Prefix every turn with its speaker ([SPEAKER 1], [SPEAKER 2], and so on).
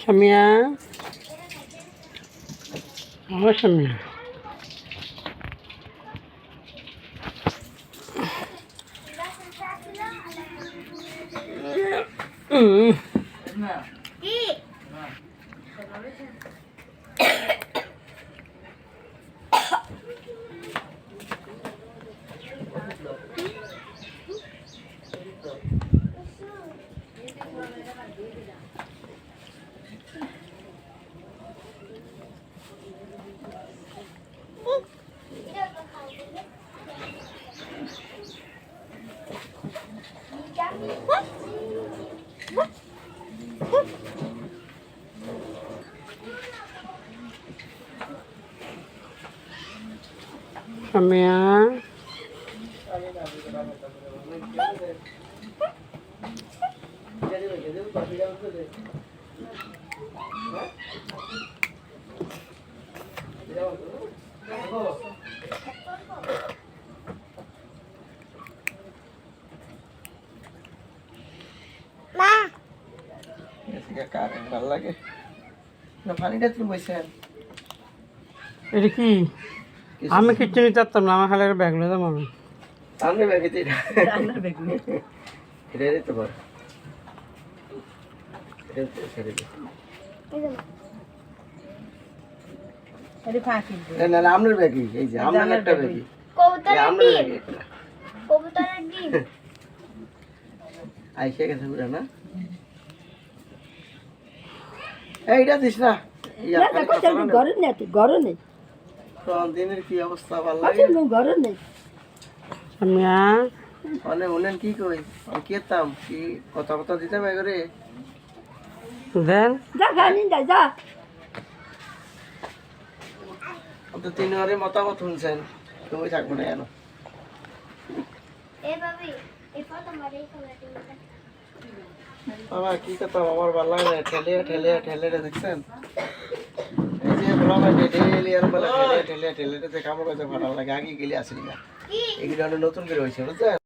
[SPEAKER 1] সামিয়া, আমার সামিয়া সামিয়া
[SPEAKER 2] ভালো লাগে না পানিটা তুমি বসেন
[SPEAKER 1] এটা কি? আমি কিচ্ছু নিতে পারতাম না, আমার খালি ব্যাগ নিয়ে যাবো আমি।
[SPEAKER 2] সামনে ব্যাগে এটা দিতে পারো, আপনার ব্যাগই, এই যে আপনার একটা ব্যাগই, আইসে গেছে পুরা না, এইটা দিস না দিনের কি অবস্থা, ভালো লাগে
[SPEAKER 1] সামিয়া
[SPEAKER 2] মানে উনেন কি কই আমি কেতাম কি কথা কথা দিতাম এগরে
[SPEAKER 1] দেন
[SPEAKER 2] তো 3 বারে মতামত শুনছেন, তুমি থাকবো না কেন বাবা কি কথা, আমার ভালো লাগে না, ঠেলে ঠেলে ঠেলে দেখছেন এই যে ব্লগে ডেলি আর বলে ঠেলে ঠেলে ঠেলে যে কাম করতে ভালো লাগে, আগে গেলে আসলি না, এগুলো নতুন করে হয়েছে বুঝছেন।